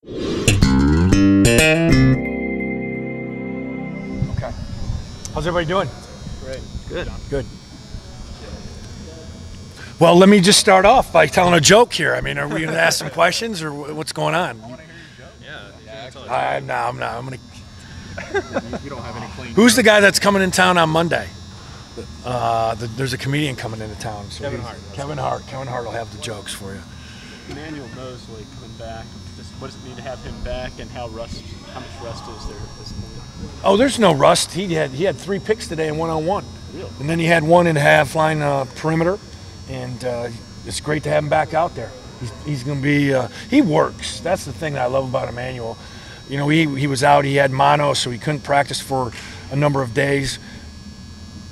Okay. How's everybody doing? Great. Good. Good. Well, let me just start off by telling a joke here. I mean, are we going to ask some questions, or what's going on? I want to hear your joke. No, I'm not. I'm going to. You don't have any clean. Who's the guy that's coming in town on Monday? There's a comedian coming into town. So Kevin Hart. Kevin Hart. Kevin Hart will have the jokes for you. Emmanuel Mosley coming back. What does it mean to have him back, and how much rust is there at this point? Oh, there's no rust. He had 3 picks today in one-on-one. Really? And then he had 1 in half-line perimeter, and it's great to have him back out there. He's going to be he works. That's the thing that I love about Emmanuel. You know, he was out. He had mono, so he couldn't practice for a number of days,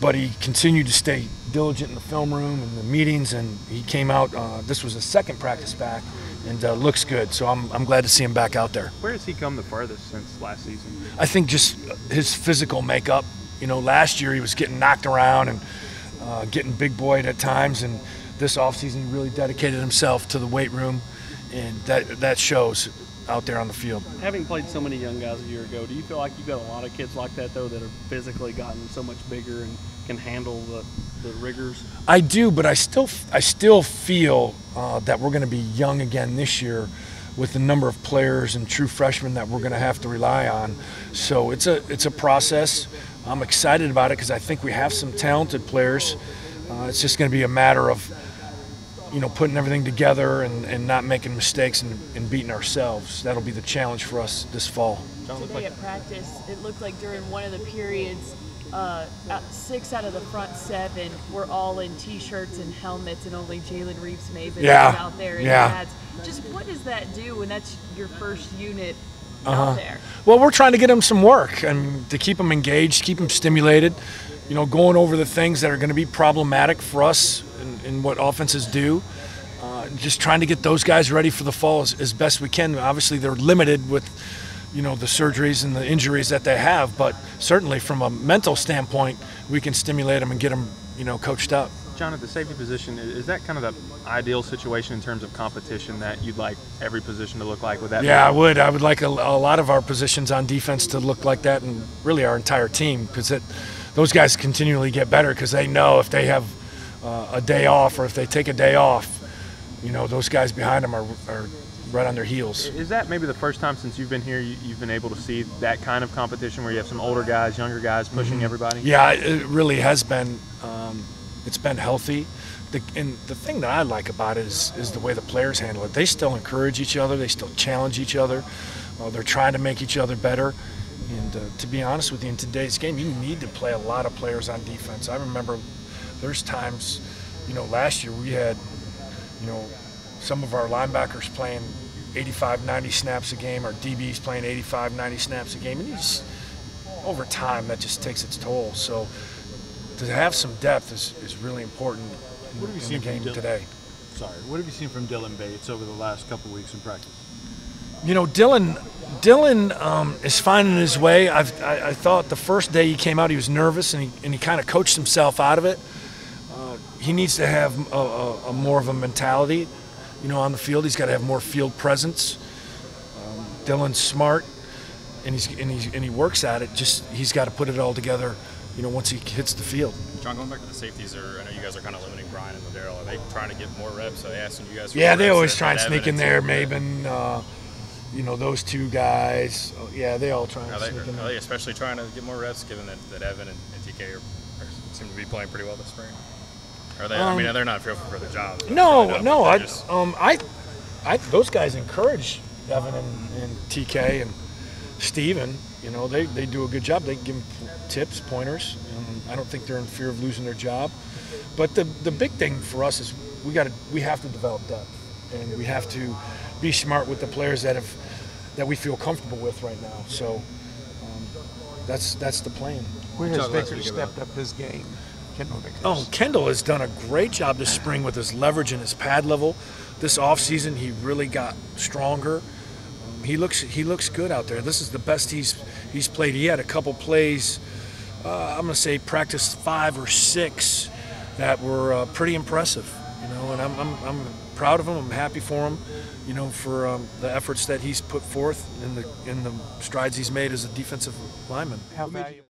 but he continued to stay diligent in the film room and the meetings, and he came out. This was his second practice back, and looks good. So I'm glad to see him back out there. Where has he come the farthest since last season? I think just his physical makeup. You know, last year he was getting knocked around and getting big boyed at times, and this offseason he really dedicated himself to the weight room, and that shows out there on the field. Having played so many young guys a year ago, do you feel like you've got a lot of kids like that, though, that have physically gotten so much bigger and can handle the rigors? I do, but I still feel that we're going to be young again this year with the number of players and true freshmen that we're going to have to rely on. So it's a process. I'm excited about it because I think we have some talented players. It's just going to be a matter of, you know, putting everything together and not making mistakes and beating ourselves. That'll be the challenge for us this fall. Today at practice, it looked like during one of the periods, 6 out of the front 7 were all in T-shirts and helmets, and only Jalen Reeves-Maven was out there in pads. Just what does that do when that's your first unit out there? Well, we're trying to get them some work and to keep them engaged, keep them stimulated. You know, going over the things that are going to be problematic for us in what offenses do. Just trying to get those guys ready for the fall as best we can. Obviously, they're limited with, you know, the surgeries and the injuries that they have, but certainly from a mental standpoint, we can stimulate them and get them, you know, coached up. John, at the safety position, is that kind of the ideal situation in terms of competition that you'd like every position to look like? Would that Yeah, I would. I would like a lot of our positions on defense to look like that, and really our entire team, because those guys continually get better because they know if they have a day off or if they take a day off, you know, those guys behind them are right on their heels. Is that maybe the first time since you've been here you've been able to see that kind of competition where you have some older guys, younger guys pushing everybody? Yeah, it really has been. It's been healthy. And the thing that I like about it is the way the players handle it. They still encourage each other. They still challenge each other. They're trying to make each other better. And to be honest with you, in today's game, you need to play a lot of players on defense. I remember there's times, you know, last year we had, you know, some of our linebackers playing 85, 90 snaps a game, our DBs playing 85, 90 snaps a game. And over time, that just takes its toll. So to have some depth is really important What have you in seen the game from today. What have you seen from Dylan Bates over the last couple of weeks in practice? You know, Dylan is finding his way. I thought the first day he came out he was nervous and he kind of coached himself out of it. He needs to have a more of a mentality, you know, on the field. He's got to have more field presence. Dylan's smart, and he works at it. Just he's got to put it all together, you know, once he hits the field. John, going back to the safeties, I know you guys are kind of limiting Brian and Ladero. Are they trying to get more reps? Are they asking you guys for Yeah, more they reps always than try and Evan sneak in and there. Tim? Maben, you know, those 2 guys. Oh, yeah, they all try and sneak in Are there. they especially trying to get more reps, given that Evan and TK seem to be playing pretty well this spring? Are they? I mean, they're not fearful for the job. No. Those guys encourage Evan and TK and Steven. You know, they do a good job. They give them tips, pointers. I don't think they're in fear of losing their job. But the big thing for us is we have to develop depth, and we have to be smart with the players that we feel comfortable with right now. So that's the plan. Where has Vickers stepped up his game? Kendall Vickers. Oh, Kendall has done a great job this spring with his leverage and his pad level. This offseason, he really got stronger. He looks good out there. This is the best he's played. He had a couple plays, I'm going to say practice 5 or 6, that were pretty impressive. You know, and I'm proud of him. I'm happy for him. You know, for the efforts that he's put forth and the strides he's made as a defensive lineman. How valuable.